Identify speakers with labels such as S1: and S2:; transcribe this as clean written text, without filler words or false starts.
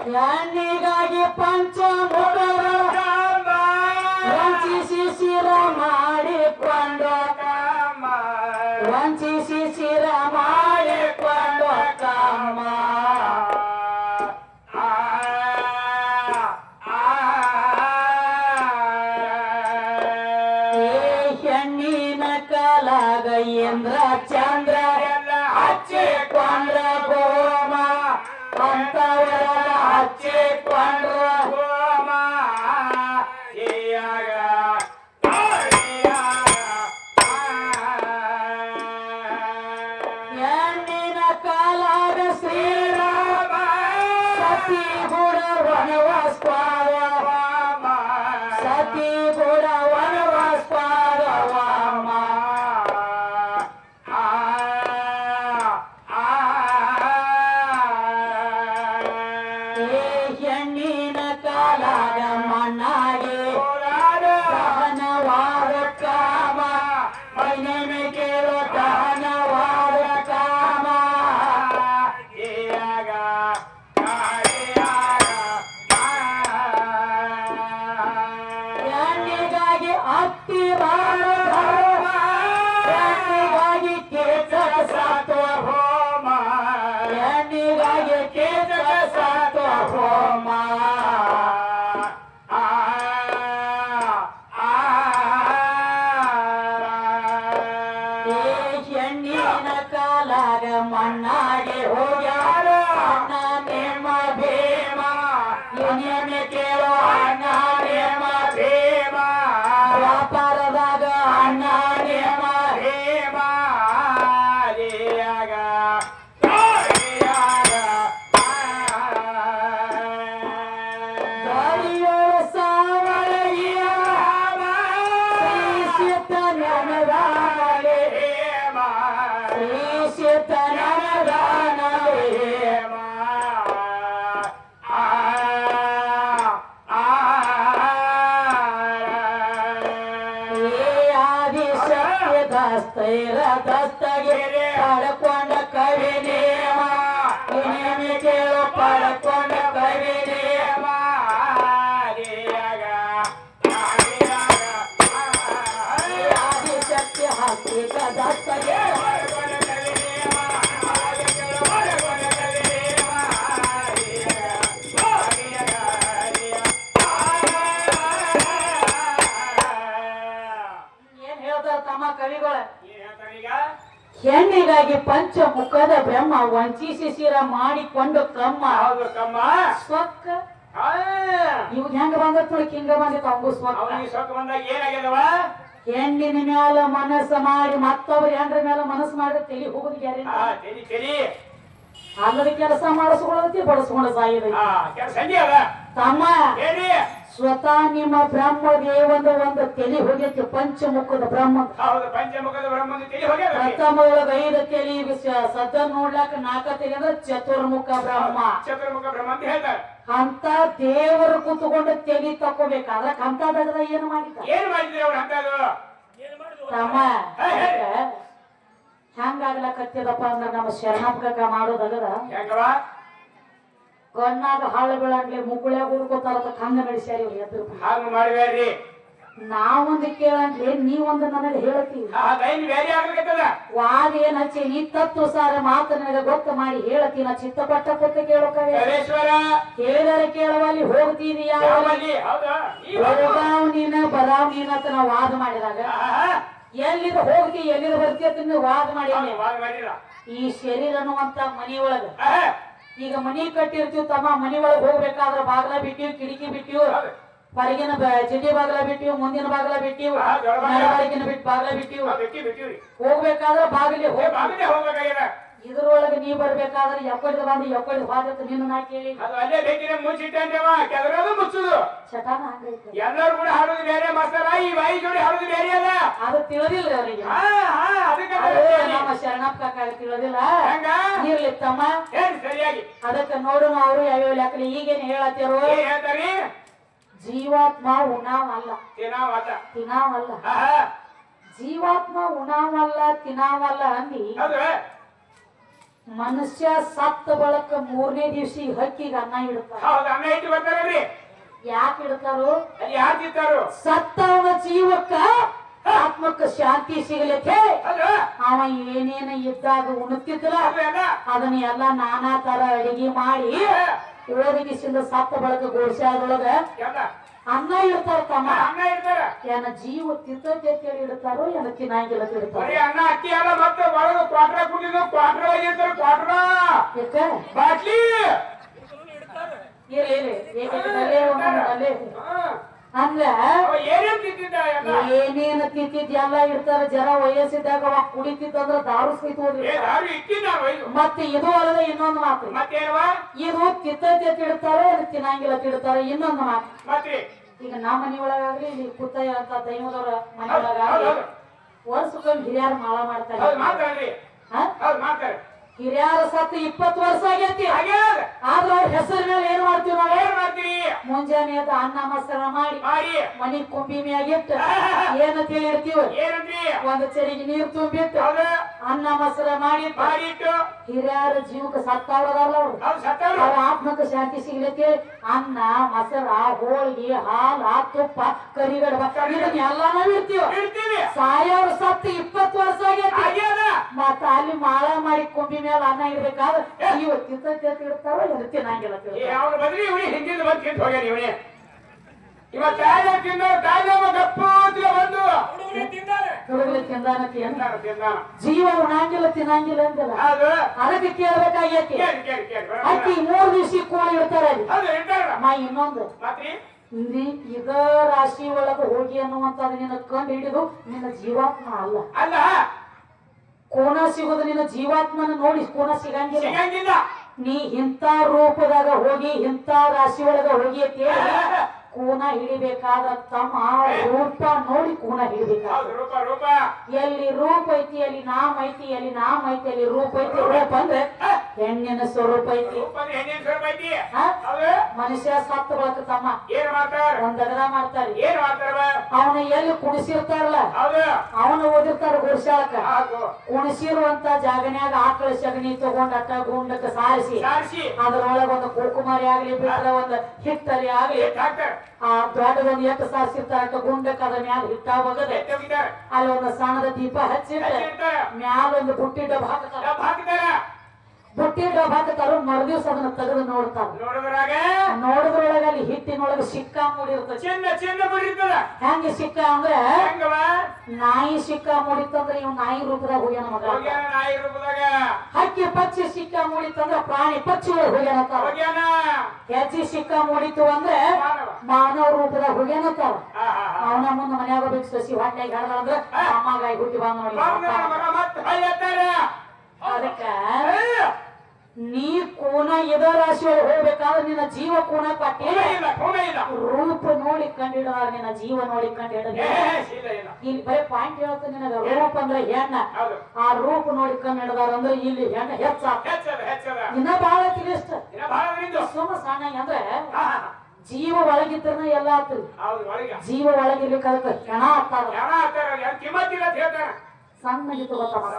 S1: ಯಾನಿಗಾಗಿ ಪಂಚಮುಖರ ವಂಚಿಸಿ ಶಿರ ಮಾಡಿಕೊಂಡು ವಂಚಿಸಿ ಶಿರ ಮಾಡಿಕೊಂಡು ಕಮ್ಮ ಹೆಣ್ಣಿನ ಕಾಲಾಗ ಇಂದ್ರ ಚಂದ್ರ ಹಚ್ಚಿಕೊಂಡ್ರ ಗೋಮ ಅಂತವರ ಹಚ್ಚಿಕೊಂಡ್ರ ಗೋಮ ಹೆಣ್ಣಿನ ಕಾಲಾಗ ಶ್ರೀರಾಮ ಸತಿ ಗುಡ ವನವಾಸ ಸತಿ ಗುಡ ವನವಾಸ ಹೆಣ್ಣಿನ ಕಾಲಾಗ ಮಣ್ಣಾಗಿ ದಹನವಾದ ಕಾಮ ಮೈನೆ ಕೇಳೋ ದಹನವಾದ ಕಾಮ ಹೆಣ್ಣಿಗಾಗಿ ಅತ್ತಿ ಹೆಣ್ಣಿಗಾಗಿ ಕೇಚಕ ಸಾತ್ವ ಹೋಮ ಹೆಣ್ಣಿಗಾಗಿ ಕೇಚಕ ಸಾತ್ವ ಹೋಮ ಹೆಣ್ಣಿನ ಕಾಲಾಗ ಮಣ್ಣಾಗಿ ಹೋಗ್ಯಾರ ಅಣ್ಣ ನೇಮ ಭೀಮ ಏನೇನೆ ಕೇಳೋ ಅಣ್ಣ ನೇಮ ಭೀಮ ವ್ಯಾಪಾರದಾಗ ಅಣ್ಣ ನೇಮ ಭೀಮ ಗಾಳಿಯೊಳ ಸಾವಳಿಯ ಶ್ರೀಶಿತ ನನಗಾಲೆ ಶ್ರೀಶಿತ ನನಗಾನಲೆ ಆದಿಶಕ್ತಿ ದಸ್ತೈರ ದಸ್ತಗಿರಿ ಪಡ್ಕೊಂಡ ಕವಿ ನೇಮ ಏನೇನೆ ಕೇಳು ಪಡ್ಕೊಂಡ ಕವಿ ನೇಮ ಆದಿಶಕ್ತಿ ಹಸ್ತಿಕ ದಸ್ತಗಿರಿ ಏನ್ ಹೇಳ್ತಾರ ತಮ್ಮ ಕವಿಗಳ ಹೆಣ್ಣಿಗಾಗಿ ಪಂಚಮುಖದ ಬ್ರಹ್ಮ ವಂಚಿಸಿ ಶಿರ ಮಾಡಿಕೊಂಡು ಕಮ್ಮ ಸ್ವಕ್ಕ ಇವಾಗ ಹೆಂಗ ಬಂದತ್ ನೋಡಿ ಹಿಂಗ ಬಂದಿತ್ತು ಅವಂಗೂ ಹೆಣ್ಣಿನ ಮ್ಯಾಲ ಮನಸ್ಸು ಮಾಡಿ ಮತ್ತೊಬ್ರು ಹೆಣ್ರ ಮ್ಯಾಲ ಮನಸ್ಸು ಮಾಡಿ ತಲಿ ಹೋಗುದು ಗ್ಯಾರಂಟಿ ಅಲ್ಲದ ಕೆಲಸ ಮಾಡಿಸ್ಕೊಳ್ಳತಿ ಬಡಿಸ್ಕೊಂಡು ಸಾಯಿದ ತಮ್ಮ ಸ್ವತಃ ನಿಮ್ಮ ಬ್ರಹ್ಮ ದೇವಂದ ಒಂದು ತಲೆ ಹೋಗೈತಿ ಪಂಚಮುಖದ ಬ್ರಹ್ಮ ಪ್ರಥಮ ಒಳಗ 5 ತಲೆ ಸದ್ದ ನೋಡ್ಲಾಕ 4 ತಲೆ ಅಂದ್ರೆ ಚತುರ್ಮುಖ ಬ್ರಹ್ಮ
S2: ಅಂತ ಹೇಳ್ತಾರೆ
S1: ಅಂತ ದೇವರು ಕೂತ್ಕೊಂಡು ತಲೆ ತಕೋಬೇಕಾದ್ರ ಅಂತ ಬೆಳೆದ ಏನು ಮಾಡಿದ್ರಿ
S2: ಅವ್ರು ಅಂತದ್ದು
S1: ತಮ್ಮ ಹೆಂಗಾಗ್ಲಕತ್ತಿದಪ್ಪ ಅಂದ್ರ ನಮ್ಮ ಶರಣಪ್ಪ ಮಾಡೋದಲ್ಲದ ಕಣ್ಣಾಗ ಹಾಳು ಬೀಳಂಗ್ಲಿ ಮುಗುಳ್ಯಾಗ ಉರ್ಕೋತಾರ ಹಂಗ ನಡೆಸ್ಯಾರ ಇವ್ರು ಎದ್ರು
S2: ಹಾಗ ಮಾಡ್ಬೇಡ್ರಿ
S1: ನಾವೊಂದು ಕೇಳಂಗ್ಲಿ ನೀವೊಂದು ನನಗೆ ಹೇಳ್ತೀವಿ ವಾದ ಏನ್ ಹಚ್ಚಿ ನೀ ತತ್ವ ಸಾರ ಮಾತು ನನಗೆ ಗೊತ್ತು ಮಾಡಿ ಹೇಳ್ತೀನ ಚಿತ್ತಪಟ್ಟ ಕೊತ್ತ ಕೇಳೋಕವೇ ಹೇಳಿದರೆ ಕೇಳುವಲ್ಲಿ ಹೋಗ್ತೀನಿ ಹೋಗಾವ್ ನೀನ ಬರಾವ್ ನೀನ ಅಂತ ನಾವು ವಾದ ಮಾಡಿದಾಗ ಎಲ್ಲಿದ ಹೋಗ್ತಿ ಎಲ್ಲಿದ ಬರ್ತೀಯ ವಾದ ಮಾಡಿ ಈ ಶರೀರ ಅನ್ನುವಂತ ಮನೆಯೊಳಗ ಈಗ ಮನಿ ಕಟ್ಟಿರ್ತೀವಿ ತಮ್ಮ ಮನಿ ಒಳಗ್ ಹೋಗ್ಬೇಕಾದ್ರ ಬಾಗ್ಲ ಬಿಟ್ಟಿವ್ ಕಿಟಕಿ ಬಿಟ್ಟಿವ್ ಹೊರಗಿನ ಚಿಂಡಿ ಬಾಗ್ಲ ಬಿಟ್ಟಿವ್ ಮುಂದಿನ ಬಾಗ್ಲ ಬಿಟ್ಟಿವ್ ನಡಬಾರಿಗಿನ ಬಿಟ್ಟು ಬಾಗ್ಲ ಬಿಟ್ಟಿವ್ ಹೋಗ್ಬೇಕಾದ್ರ ಬಾಗಿಲಿ ಇದ್ರೊಳಗ ನೀ ಬರ್ಬೇಕಾದ್ರೆ ಎಕ್ಕಡಿದ ಬಂದು ಎಕ್ಕಡಿದ ಹೋಗತ್ತ ನಿನ್ನ ನಾ ಕೇಳಿ ಚಟಾನ ಹಂಗೈತೆ
S2: ಎಲ್ಲರೂ ಕೂಡ ಹಾಡೋದು ಬೇರೆ ಮಾಸ್ತರ ಈ ಬಾಯಿ ಜೋಡಿ ಹಾಡೋದು ಬೇರೆ ಅಲ್ಲ
S1: ಅದು ತಿಳಿದಿಲ್ಲ ಅವರಿಗೆ ನಮ್ಮ ಶರಣಪ್ಪ ಕಾಕ ತಿಳಿದಿಲ್ಲ ಇರ್ಲಿ ತಮ್ಮ
S2: ಸರಿಯಾಗಿ
S1: ಅದಕ್ಕೆ ನೋಡು ಅವರು ಯಾವ್ಯಾವ ಲೆಕ್ಕಲಿ ಈಗೇನ್ ಹೇಳತ್ತಿರೋ
S2: ಹೇಳ್ತಾರಿ
S1: ಜೀವಾತ್ಮ ಉಣಾವಲ್ಲ ತಿನಾವಲ್ಲ ಜೀವಾತ್ಮ ಉಣಾವಲ್ಲ ತಿನಾವಲ್ಲ ಅಂದಿ ಮನುಷ್ಯ ಸತ್ತ ಬಳಕ 3ನೇ ದಿವಸ ಹಕ್ಕಿಗೆ ಅನ್ನ ಇಡ್ತಾರ.
S2: ಹೌದು, ಅನ್ನ ಇಟ್ಟು ಬರ್ತಾರಲ್ರಿ.
S1: ಯಾಕೆ ಇಡ್ತಾರೋ?
S2: ಅಲ್ಲಿ ಯಾಕೆ ಇರ್ತಾರು?
S1: ಸತ್ತವನ ಜೀವಕ್ಕ ಆತ್ಮಕ್ಕ ಶಾಂತಿ ಸಿಗಲಿಕ್ಕೆ ಅವ ಏನೇನ ಇದ್ದಾಗ ಉಣುತ್ತಿದ್ರ ಅದನ್ನ ಎಲ್ಲ ನಾನಾ ತರ ಅಡಿಗೆ ಮಾಡಿ ಒದಗಿಸಿದ ಸತ್ತ ಬಳಕ ಗೋಶಾದೊಳಗ ಅನ್ನ ಇಡ್ತಾರ. ತಮ್ಮ
S2: ಅನ್ನ ಇಡ್ತಾರ.
S1: ಏನ ಜೀವ ತಿಂತೈತಿ ಅಂತೇಳಿ ಇಡ್ತಾರೋ ಏನ ತಿನ್ನಂಗಿಲ್ಲ ತಿಳ್ತಾರ.
S2: ಅನ್ನ ಅಕ್ಕಿ ಅಲ್ಲ, ಮತ್ತೆ ಒಳಗ ಕ್ವಾಟ್ರ ಕುಡಿದು ಕ್ವಾಟ್ರ ಇರ್ತಾರೆ. ಕ್ವಾಟ್ರ
S1: ಯಾಕ
S2: ಬಾಟ್ಲಿ
S1: ಅಂದ್ರ
S2: ಏನೇನ್ ತಿಂತಿದ್ದ
S1: ಏನೇನ ತಿಂತಿದ್ ಎಲ್ಲ ಇಡ್ತಾರ. ಜರ ವಯಸ್ಸಿದ್ದಾಗ ಅವ ಕುಡಿತಿತ್ತಂದ್ರ ದಾರು ಸಹಿತ ಮತ್ತೆ ಇದು ಅಲ್ಲದೆ ಇನ್ನೊಂದು ಮಾತು, ಇದು ತಿಂತೈತಿ ಅಂತ ಇಡ್ತಾರೋ ಅದು ತಿನ್ನಂಗಿಲ್ಲ ತಿಡ್ತಾರ. ಇನ್ನೊಂದು ಮಾತು, ಈಗ ನಮ್ಮ ಮನಿ ಒಳಗಾಗ್ಲಿ ಇಲ್ಲಿ ಕುತ್ತಯ್ಯ ಅಂತ ದೈವದವ್ರ ಮನಿ ಒಳಗಾಗ್ಲಿ ವರ್ಷಕ್ಕೊಂದು ಹಿರಿಯರು ಮಾಳ ಮಾಡ್ತಾರೆ. ಹಿರಿಯರ ಸತ್ತು 20 ವರ್ಷ ಆಗೈತಿ. ಆದ್ರ ಅವ್ರ ಹೆಸರ ಮೇಲೆ ಏನ್ ಮಾಡ್ತೀವಿ ನಾವು? ಮುಂಜಾನೆ ಎದ್ದು ಅನ್ನ ಮಸರ ಮಾಡಿ ಮನಿ ಕುಂಬಿ ಮ್ಯಾಗಿಟ್ಟು ಏನ ತಿಳಿರ್ತೀವಿ, ಒಂದು ಚರಿಗೆ ನೀರು ತುಂಬಿಟ್ಟು ಅನ್ನ ಮಸರ ಮಾಡಿ ಹಿರಿಯರ ಜೀವಕ್ಕೆ ಸತ್ತವ್ರದಲ್ಲ ಅವ್ರು. ಅವ್ರ ಆತ್ಮಕ್ಕೆ ಶಾಂತಿ ಸಿಗ್ಲಿಕ್ಕೆ ಅನ್ನ ಮಸರ ಹೋಳಿಗೆ ಹಾಲ ತುಪ್ಪ ಕರಿಗಡಬ ಇದನ್ನ ಎಲ್ಲ ನಾವ್ ಇರ್ತೀವಿ. ಸಾಯವ್ರ ಸತ್ತು 20 ವರ್ಷ ಆಗೈತಿ. ಮತ್ತ ಅಲ್ಲಿ ಮಾಳ ಮಾಡಿ ಕುಂಬಿ ಮೇಲೆ ಅನ್ನ ಇಡ್ಬೇಕಾದ್ರೆ ಇವ್ ತಿಂತೈತಿ ಇಡ್ತಾರೋ ಏನು ತಿನ್ನಂಗಿಲ್ಲ. ಜೀವ ಉಣಂಗಿಲ್ಲ ತಿನ್ನಂಗಿಲ್ಲ ಅಂತಿಲ್ಲ. ಅದಕ್ಕೆ ಕೇಳ್ಬೇಕಾಗೈತಿ. ಅಕ್ಕಿ 3 ದಿವಸ ಕೋಳಿ ಇಡ್ತಾರ. ಇನ್ನೊಂದು ಇದ ರಾಶಿ ಒಳಗ ಹೋಗಿ ಅನ್ನುವಂತ ನಿನ್ನ ಕಂಡು ಹಿಡಿದು ನಿನ್ನ ಜೀವಾತ್ಮ ಅಲ್ಲ. ಕೋಣ ಸಿಗೋದು ನಿನ್ನ ಜೀವಾತ್ಮನ ನೋಡಿ ಕೋಣ ಸಿಗಂಗಿಲ್ಲ. ನೀ ಇಂಥ ರೂಪದಾಗ ಹೋಗಿ ಇಂಥ ರಾಶಿ ಒಳಗ ಹೋಗಿ ಕೂನ ಹಿಡಿಬೇಕಾದ ತಮ್ಮ ರೂಪ ನೋಡಿ ಕೂನ ಹಿಡಿಬೇಕಾದ. ಎಲ್ಲಿ ರೂಪ ಐತಿ ಅಲ್ಲಿ ನಾಮ ಐತಿ, ಎಲ್ಲಿ ನಾಮ ಐತಿ ಅಲ್ಲಿ ರೂಪ ಐತಿ. ರೂಪ ಅಂದ್ರೆ ಹೆಣ್ಣಿನ ಸ್ವರೂಪ ಐತಿ. ಮನುಷ್ಯ ಸತ್ತ ಬಳಕ ತಮ್ಮ ಒಂದ್ ಅಗದ ಮಾಡ್ತಾರೆ. ಅವನ ಎಲ್ಲಿ ಕುಣಿಸಿರ್ತಾರಲ್ಲ ಅವನ ಓದಿರ್ತಾರ ಗೋರ್ಶಾಳಕ. ಕುಣಿಸಿರುವಂತ ಜಾಗನ್ಯಾಗ ಆಕಳ ಸಗಣಿ ತಗೊಂಡ ಅಟ್ಟ ಗುಂಡಕ್ಕ ಸಾರಿಸಿ ಅದ್ರೊಳಗ ಒಂದು ಕುಕುಮಾರಿ ಆಗ್ಲಿ ಬಿಟ್ರೆ ಒಂದು ಹಿಟ್ಟರಿ ಆಗ್ಲಿ ಆ ದೊಡ್ಡದೊಂದು ಎಟ್ಟು ಸಾರಿಸಿರ್ತಾರ ಗುಂಡಕ್ಕ ಅದ ಮ್ಯಾಲ ಹಿಟ್ಟ ಬಗದೆ ಅಲ್ಲಿ ಒಂದು ಸಣ್ಣದ ದೀಪ ಹಚ್ಚಿಟ್ರೆ ಮ್ಯಾಲ ಒಂದು ಬುಟ್ಟಿ ಡಬ್ಬ ಹಾಕ್ತಾರ. ಬುಟ್ಟಿ ಡಬ್ಬ ಹಾಕ್ತಾರ. ಮರುದಿವ್ಸ ಅದನ್ನ ತೆಗೆದು ನೋಡ್ತಾರ. ನೋಡಿದ್ರೊಳಗ ಅಲ್ಲಿ ಹಿಟ್ಟಿನೊಳಗ ಸಿಕ್ಕ ಮೂಡಿರ್ತದೆ. ಹೆಂಗ ಸಿಕ್ಕ ಅಂದ್ರೆ ನಾಯಿ ಸಿಕ್ಕ ಮೂಡಿತ್ತಂದ್ರ ಇವ್ ನಾಯಿ ರೂಪದಾಗ ಹೋಗ್ಯಾನ ಮಗ. ಹಕ್ಕಿ ಪಕ್ಷಿ ಸಿಕ್ಕ ಮೂಡಿತ್ತಂದ್ರ ಪ್ರಾಣಿ ಪಕ್ಷಿ ಹೋಗ್ಯಾನ. ಹೆಜ್ಜಿ ಸಿಕ್ಕ ಮೂಡಿತು ಅಂದ್ರೆ ಮಾನವ ರೂಪದಾಗ ಹೋಗ್ಯಾನತ್ತಾರ. ಅವನ ಮುಂದ ಮನ್ಯಾಗ ಬೇಕು ಸಸಿ ಹೊಟ್ಟೆಗೆ ಹಾಡ್ದಂದ್ರ ಅಮ್ಮಗಾಯಿ ಹುಟ್ಟಿ ಬಂದ ನೋಡಿ. ಅದಕ್ಕ ನೀ ಕೋನ ಎದ ರಾಶಿ ಒಳಗೆ ಹೋಗ್ಬೇಕಾದ್ರೆ ನಿನ್ನ ಜೀವ ಕೋನ ಪಟ್ಟಿ ರೂಪ ನೋಡಿ ಕಂಡಿಡ ನಿನ್ನ ಜೀವ ನೋಡಿ ಕಂಡಿಡ. ಇಲ್ಲಿ ಬರೀ ಪಾಯಿಂಟ್ ಹೇಳ್ತ ನಿನಗ ರೂಪ ಅಂದ್ರೆ ಹೆಣ್ಣ. ಆ ರೂಪ ನೋಡಿ ಕಂಡಿಡದಾರ ಅಂದ್ರೆ ಇಲ್ಲಿ ಹೆಣ್ಣ ಹೆಚ್ಚ ಇನ್ನ ಬಹಳ ತಿಳಿಷ್ಟ ಸುಮ್ಮ ಸಣ್ಣ ಅಂದ್ರೆ ಜೀವ ಒಳಗಿದ್ರನ ಎಲ್ಲ ಆಗ್ತದೆ. ಜೀವ ಒಳಗಿರ್ಲಿಕ್ಕೆ ಅದಕ್ಕೆ ಹೆಣ ಆಗ್ತಾರ. ಸಣ್ಣ ತಗೋತಾರ